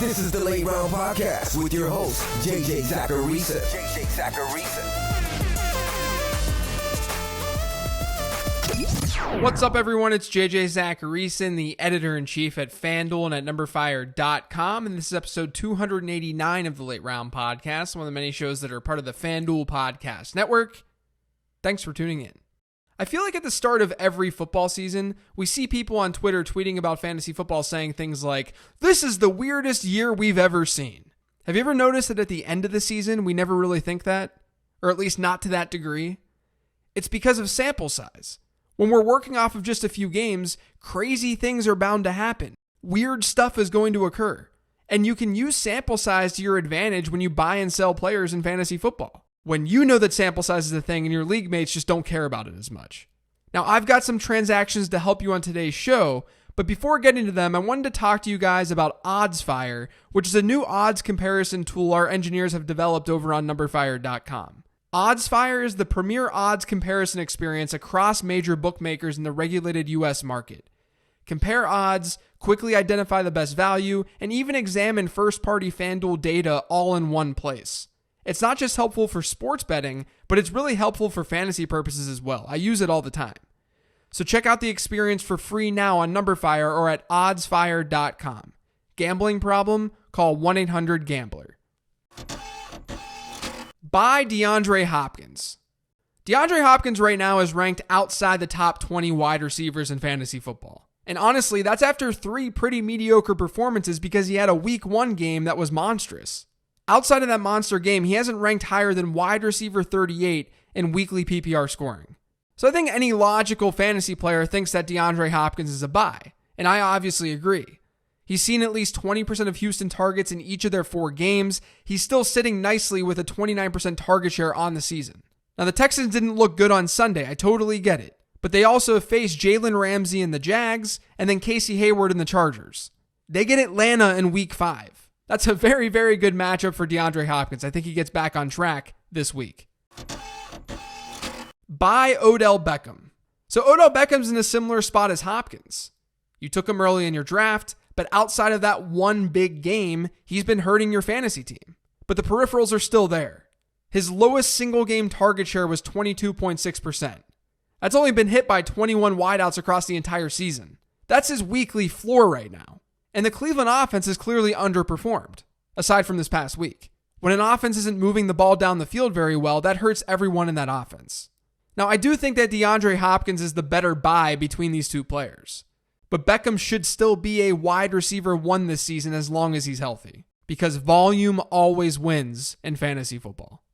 This is the Late Round Podcast with your host, JJ Zacharisa. What's up, everyone? It's JJ Zacharisa, the editor-in-chief at FanDuel and at numberfire.com, and this is episode 289 of the Late Round Podcast, one of the many shows that are part of the FanDuel Podcast Network. Thanks for tuning in. I feel like at the start of every football season, we see people on Twitter tweeting about fantasy football saying things like, "This is the weirdest year we've ever seen." Have you ever noticed that at the end of the season, we never really think that? Or at least not to that degree? It's because of sample size. When we're working off of just a few games, crazy things are bound to happen. Weird stuff is going to occur. And you can use sample size to your advantage when you buy and sell players in fantasy football. When you know that sample size is a thing and your league mates just don't care about it as much. Now, I've got some transactions to help you on today's show, but before getting to them, I wanted to talk to you guys about OddsFire, which is a new odds comparison tool our engineers have developed over on numberfire.com. OddsFire is the premier odds comparison experience across major bookmakers in the regulated U.S. market. Compare odds, quickly identify the best value, and even examine first-party FanDuel data all in one place. It's not just helpful for sports betting, but it's really helpful for fantasy purposes as well. I use it all the time. So check out the experience for free now on numberfire or at oddsfire.com. Gambling problem? Call 1-800-GAMBLER. Buy DeAndre Hopkins. DeAndre Hopkins right now is ranked outside the top 20 wide receivers in fantasy football. And honestly, that's after 3 pretty mediocre performances because he had a week 1 game that was monstrous. Outside of that monster game, he hasn't ranked higher than wide receiver 38 in weekly PPR scoring. So I think any logical fantasy player thinks that DeAndre Hopkins is a buy, and I obviously agree. He's seen at least 20% of Houston targets in each of their 4 games. He's still sitting nicely with a 29% target share on the season. Now, the Texans didn't look good on Sunday. I totally get it. But they also faced Jalen Ramsey in the Jags and then Casey Hayward in the Chargers. They get Atlanta in week 5. That's a very, very good matchup for DeAndre Hopkins. I think he gets back on track this week. Buy Odell Beckham. So Odell Beckham's in a similar spot as Hopkins. You took him early in your draft, but outside of that one big game, he's been hurting your fantasy team. But the peripherals are still there. His lowest single game target share was 22.6%. That's only been hit by 21 wideouts across the entire season. That's his weekly floor right now. And the Cleveland offense is clearly underperformed, aside from this past week. When an offense isn't moving the ball down the field very well, that hurts everyone in that offense. Now, I do think that DeAndre Hopkins is the better buy between these two players. But Beckham should still be a wide receiver 1 this season as long as he's healthy. Because volume always wins in fantasy football.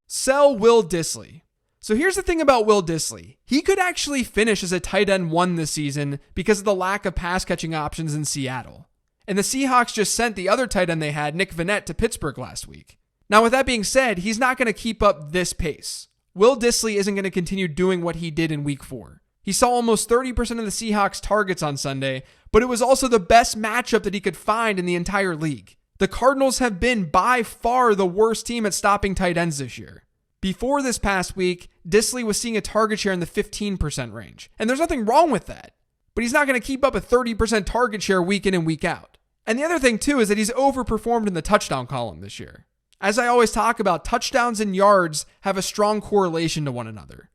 Sell Will Dissly. So here's the thing about Will Dissly. He could actually finish as a tight end 1 this season because of the lack of pass catching options in Seattle. And the Seahawks just sent the other tight end they had, Nick Vannett, to Pittsburgh last week. Now with that being said, he's not going to keep up this pace. Will Dissly isn't going to continue doing what he did in week 4. He saw almost 30% of the Seahawks targets on Sunday, but it was also the best matchup that he could find in the entire league. The Cardinals have been by far the worst team at stopping tight ends this year. Before this past week, Dissly was seeing a target share in the 15% range. And there's nothing wrong with that. But he's not going to keep up a 30% target share week in and week out. And the other thing too is that he's overperformed in the touchdown column this year. As I always talk about, touchdowns and yards have a strong correlation to one another.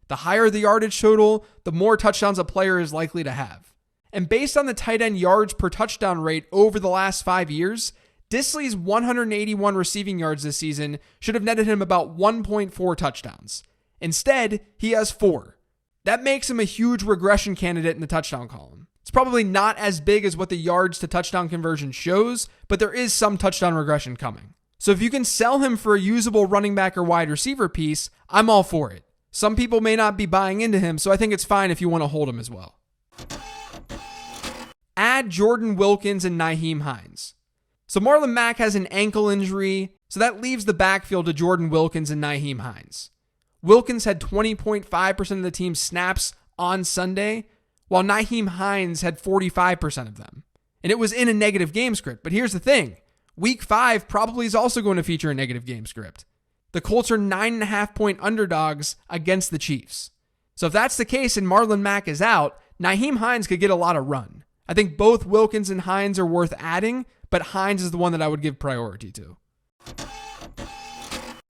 The higher the yardage total, the more touchdowns a player is likely to have. And based on the tight end yards per touchdown rate over the last 5 years, Dissly's 181 receiving yards this season should have netted him about 1.4 touchdowns. Instead, he has 4. That makes him a huge regression candidate in the touchdown column. It's probably not as big as what the yards to touchdown conversion shows, but there is some touchdown regression coming. So if you can sell him for a usable running back or wide receiver piece, I'm all for it. Some people may not be buying into him, so I think it's fine if you want to hold him as well. Add Jordan Wilkins and Nyheim Hines. So Marlon Mack has an ankle injury, so that leaves the backfield to Jordan Wilkins and Nyheim Hines. Wilkins had 20.5% of the team's snaps on Sunday, while Nyheim Hines had 45% of them. And it was in a negative game script. But here's the thing. Week 5 probably is also going to feature a negative game script. The Colts are 9.5-point underdogs against the Chiefs. So if that's the case and Marlon Mack is out, Nyheim Hines could get a lot of run. I think both Wilkins and Hines are worth adding, but Hines is the one that I would give priority to.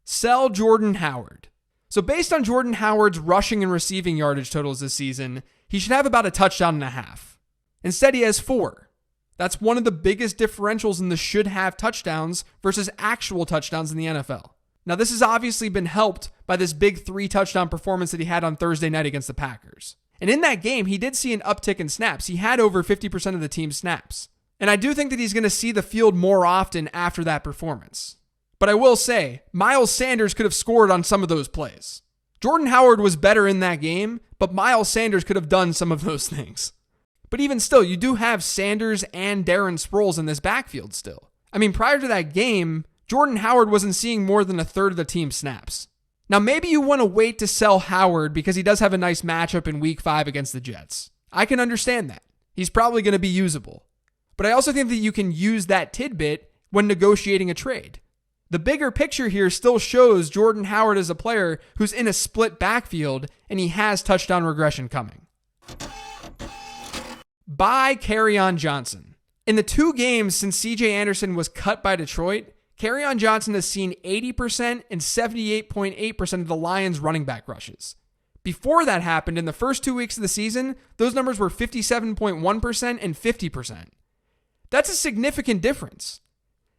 Sell Jordan Howard. So based on Jordan Howard's rushing and receiving yardage totals this season, he should have about a touchdown and a half. Instead, he has 4. That's one of the biggest differentials in the should have touchdowns versus actual touchdowns in the NFL. Now, this has obviously been helped by this big 3 touchdown performance that he had on Thursday night against the Packers. And in that game, he did see an uptick in snaps. He had over 50% of the team's snaps. And I do think that he's going to see the field more often after that performance. But I will say, Miles Sanders could have scored on some of those plays. Jordan Howard was better in that game, but Miles Sanders could have done some of those things. But even still, you do have Sanders and Darren Sproles in this backfield still. I mean, prior to that game, Jordan Howard wasn't seeing more than a third of the team's snaps. Now, maybe you want to wait to sell Howard because he does have a nice matchup in Week 5 against the Jets. I can understand that. He's probably going to be usable. But I also think that you can use that tidbit when negotiating a trade. The bigger picture here still shows Jordan Howard as a player who's in a split backfield and he has touchdown regression coming. Buy Kerryon Johnson. In the 2 games since CJ Anderson was cut by Detroit, Kerryon Johnson has seen 80% and 78.8% of the Lions' running back rushes. Before that happened, in the first 2 weeks of the season, those numbers were 57.1% and 50%. That's a significant difference.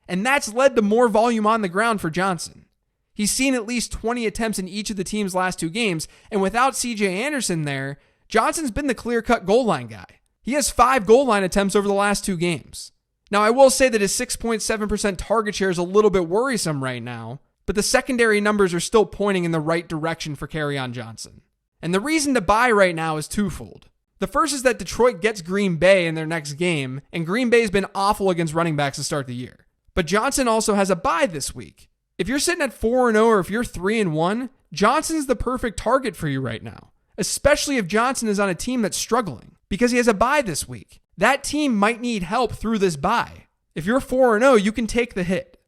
And that's led to more volume on the ground for Johnson. He's seen at least 20 attempts in each of the team's last 2 games, and without CJ Anderson there, Johnson's been the clear-cut goal line guy. He has 5 goal line attempts over the last 2 games. Now, I will say that his 6.7% target share is a little bit worrisome right now, but the secondary numbers are still pointing in the right direction for Kerryon Johnson. And the reason to buy right now is twofold. The first is that Detroit gets Green Bay in their next game, and Green Bay's been awful against running backs to start the year. But Johnson also has a bye this week. If you're sitting at 4-0 or if you're 3-1, Johnson's the perfect target for you right now, especially if Johnson is on a team that's struggling, because he has a bye this week. That team might need help through this bye. If you're 4-0, you can take the hit.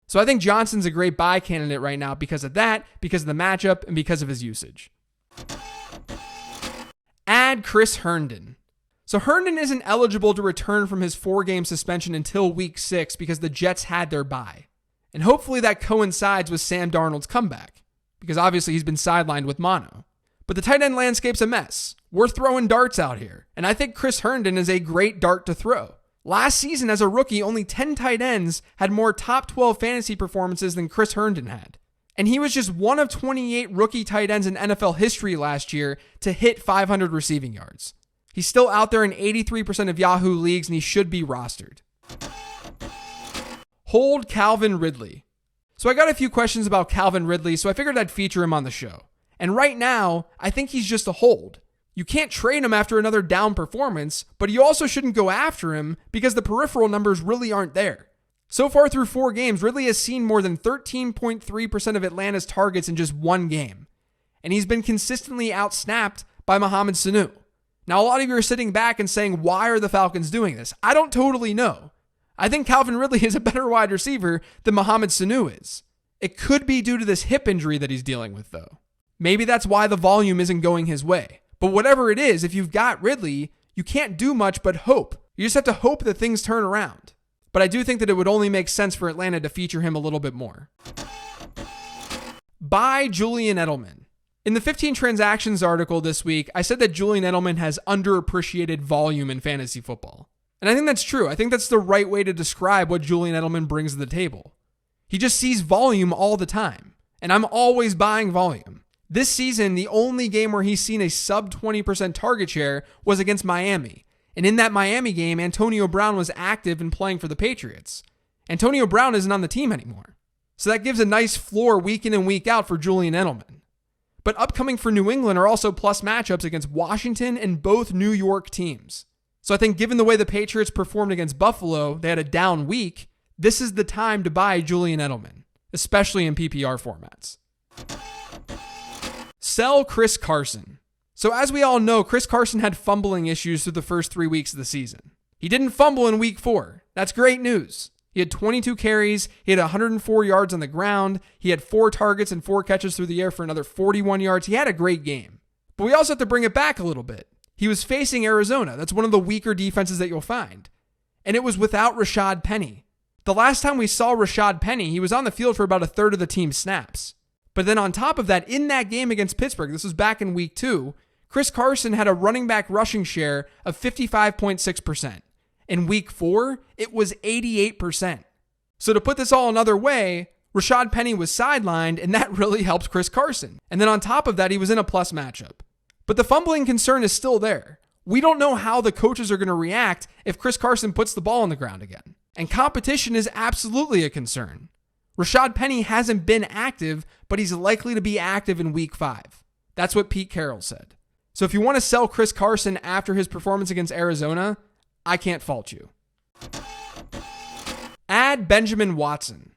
So I think Johnson's a great buy candidate right now because of that, because of the matchup, and because of his usage. Add Chris Herndon. So Herndon isn't eligible to return from his 4-game suspension until week 6 because the Jets had their bye. And hopefully that coincides with Sam Darnold's comeback, because obviously he's been sidelined with mono. But the tight end landscape's a mess. We're throwing darts out here, and I think Chris Herndon is a great dart to throw. Last season as a rookie, only 10 tight ends had more top 12 fantasy performances than Chris Herndon had. And he was just one of 28 rookie tight ends in NFL history last year to hit 500 receiving yards. He's still out there in 83% of Yahoo leagues, and he should be rostered. Hold Calvin Ridley. So I got a few questions about Calvin Ridley, so I figured I'd feature him on the show. And right now, I think he's just a hold. You can't trade him after another down performance, but you also shouldn't go after him because the peripheral numbers really aren't there. So far through 4 games, Ridley has seen more than 13.3% of Atlanta's targets in just 1 game. And he's been consistently outsnapped by Mohamed Sanu. Now, a lot of you are sitting back and saying, why are the Falcons doing this? I don't totally know. I think Calvin Ridley is a better wide receiver than Mohamed Sanu is. It could be due to this hip injury that he's dealing with, though. Maybe that's why the volume isn't going his way. But whatever it is, if you've got Ridley, you can't do much but hope. You just have to hope that things turn around. But I do think that it would only make sense for Atlanta to feature him a little bit more. Buy Julian Edelman. In the 15 transactions article this week, I said that Julian Edelman has underappreciated volume in fantasy football. And I think that's true. I think that's the right way to describe what Julian Edelman brings to the table. He just sees volume all the time. And I'm always buying volume. This season, the only game where he's seen a sub 20% target share was against Miami. And in that Miami game, Antonio Brown was active and playing for the Patriots. Antonio Brown isn't on the team anymore. So that gives a nice floor week in and week out for Julian Edelman. But upcoming for New England are also plus matchups against Washington and both New York teams. So I think given the way the Patriots performed against Buffalo, they had a down week, this is the time to buy Julian Edelman, especially in PPR formats. Sell Chris Carson. So as we all know, Chris Carson had fumbling issues through the first 3 weeks of the season. He didn't fumble in week 4. That's great news. He had 22 carries, he had 104 yards on the ground, he had 4 targets and 4 catches through the air for another 41 yards. He had a great game. But we also have to bring it back a little bit. He was facing Arizona. That's one of the weaker defenses that you'll find. And it was without Rashad Penny. The last time we saw Rashad Penny, he was on the field for about a third of the team's snaps. But then on top of that, in that game against Pittsburgh, this was back in week 2, Chris Carson had a running back rushing share of 55.6%. In week 4, it was 88%. So to put this all another way, Rashad Penny was sidelined, and that really helped Chris Carson. And then on top of that, he was in a plus matchup. But the fumbling concern is still there. We don't know how the coaches are going to react if Chris Carson puts the ball on the ground again. And competition is absolutely a concern. Rashad Penny hasn't been active, but he's likely to be active in week 5. That's what Pete Carroll said. So if you want to sell Chris Carson after his performance against Arizona, I can't fault you. Add Benjamin Watson.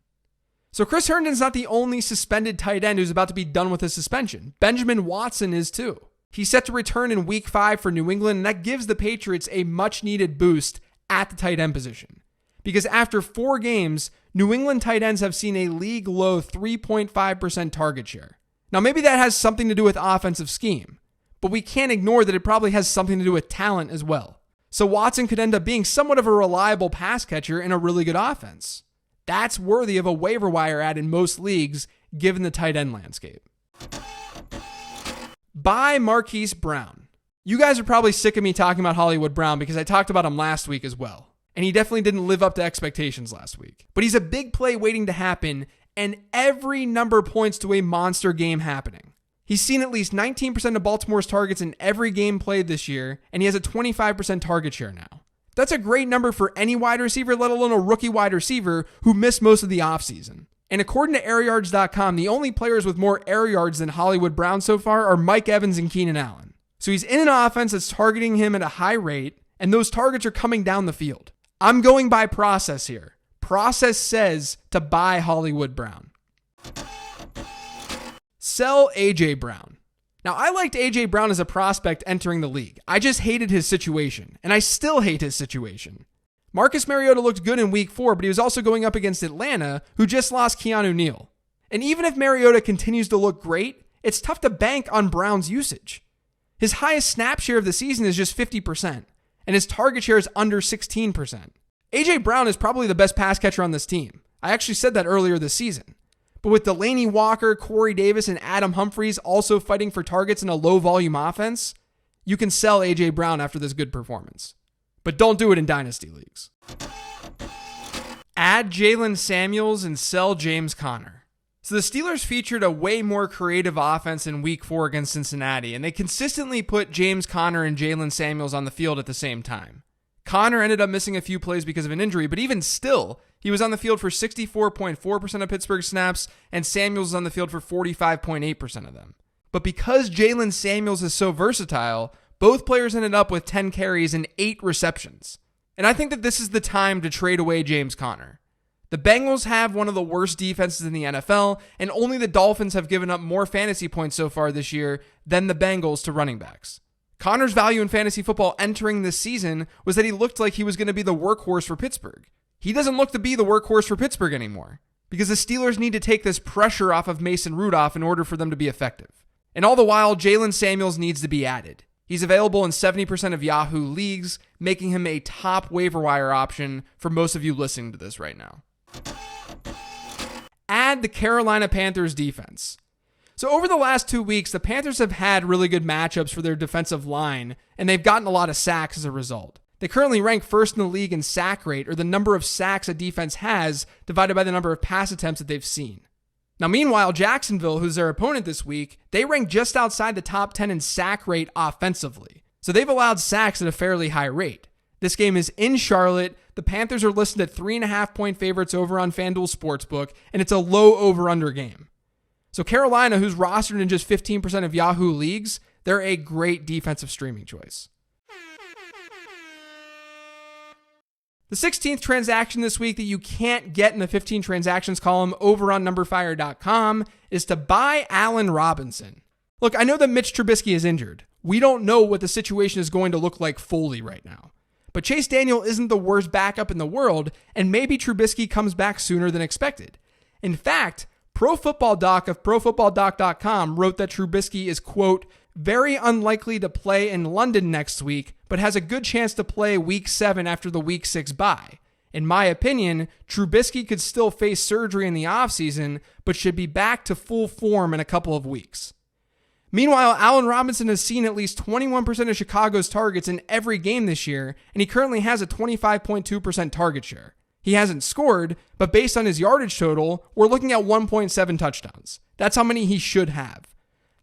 So Chris Herndon's not the only suspended tight end who's about to be done with his suspension. Benjamin Watson is too. He's set to return in week 5 for New England, and that gives the Patriots a much-needed boost at the tight end position. Because after 4 games, New England tight ends have seen a league-low 3.5% target share. Now maybe that has something to do with offensive scheme, but we can't ignore that it probably has something to do with talent as well. So Watson could end up being somewhat of a reliable pass catcher in a really good offense. That's worthy of a waiver wire ad in most leagues, given the tight end landscape. Buy Marquise Brown. You guys are probably sick of me talking about Hollywood Brown because I talked about him last week as well. And he definitely didn't live up to expectations last week. But he's a big play waiting to happen, and every number points to a monster game happening. He's seen at least 19% of Baltimore's targets in every game played this year, and he has a 25% target share now. That's a great number for any wide receiver, let alone a rookie wide receiver who missed most of the offseason. And according to airyards.com, the only players with more air yards than Hollywood Brown so far are Mike Evans and Keenan Allen. So he's in an offense that's targeting him at a high rate, and those targets are coming down the field. I'm going by process here. Process says to buy Hollywood Brown. Sell A.J. Brown. Now, I liked A.J. Brown as a prospect entering the league. I just hated his situation, and I still hate his situation. Marcus Mariota looked good in week 4, but he was also going up against Atlanta, who just lost Keanu Neal. And even if Mariota continues to look great, it's tough to bank on Brown's usage. His highest snap share of the season is just 50%, and his target share is under 16%. A.J. Brown is probably the best pass catcher on this team. I actually said that earlier this season. But with Delaney Walker, Corey Davis, and Adam Humphries also fighting for targets in a low-volume offense, you can sell A.J. Brown after this good performance. But don't do it in dynasty leagues. Add Jalen Samuels and sell James Conner. So the Steelers featured a way more creative offense in week 4 against Cincinnati, and they consistently put James Conner and Jalen Samuels on the field at the same time. Conner ended up missing a few plays because of an injury, but even still, he was on the field for 64.4% of Pittsburgh snaps, and Samuels was on the field for 45.8% of them. But because Jalen Samuels is so versatile, both players ended up with 10 carries and 8 receptions. And I think that this is the time to trade away James Conner. The Bengals have one of the worst defenses in the NFL, and only the Dolphins have given up more fantasy points so far this year than the Bengals to running backs. Conner's value in fantasy football entering this season was that he looked like he was going to be the workhorse for Pittsburgh. He doesn't look to be the workhorse for Pittsburgh anymore, because the Steelers need to take this pressure off of Mason Rudolph in order for them to be effective. And all the while, Jalen Samuels needs to be added. He's available in 70% of Yahoo leagues, making him a top waiver wire option for most of you listening to this right now. Add the Carolina Panthers defense. So over the last 2 weeks, the Panthers have had really good matchups for their defensive line, and they've gotten a lot of sacks as a result. They currently rank first in the league in sack rate, or the number of sacks a defense has divided by the number of pass attempts that they've seen. Now, meanwhile, Jacksonville, who's their opponent this week, they rank just outside the top 10 in sack rate offensively. So they've allowed sacks at a fairly high rate. This game is in Charlotte. The Panthers are listed at 3.5-point favorites over on FanDuel Sportsbook, and it's a low over-under game. So Carolina, who's rostered in just 15% of Yahoo leagues, they're a great defensive streaming choice. The 16th transaction this week that you can't get in the 15 transactions column over on numberfire.com is to buy Allen Robinson. Look, I know that Mitch Trubisky is injured. We don't know what the situation is going to look like fully right now. But Chase Daniel isn't the worst backup in the world, and maybe Trubisky comes back sooner than expected. In fact, Pro Football Doc of ProFootballDoc.com wrote that Trubisky is, quote, very unlikely to play in London next week, but has a good chance to play week 7 after the week 6 bye. In my opinion, Trubisky could still face surgery in the offseason, but should be back to full form in a couple of weeks. Meanwhile, Allen Robinson has seen at least 21% of Chicago's targets in every game this year, and he currently has a 25.2% target share. He hasn't scored, but based on his yardage total, we're looking at 1.7 touchdowns. That's how many he should have.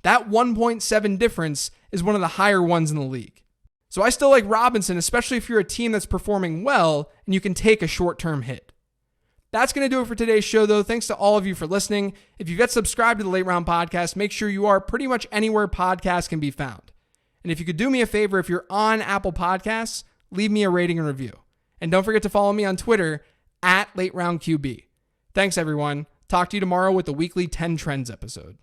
That 1.7 difference is one of the higher ones in the league. So I still like Robinson, especially if you're a team that's performing well and you can take a short-term hit. That's going to do it for today's show, though. Thanks to all of you for listening. If you've yet subscribed to the Late Round Podcast, make sure you are pretty much anywhere podcasts can be found. And if you could do me a favor, if you're on Apple Podcasts, leave me a rating and review. And don't forget to follow me on Twitter @LateRoundQB. Thanks, everyone. Talk to you tomorrow with the weekly 10 Trends episode.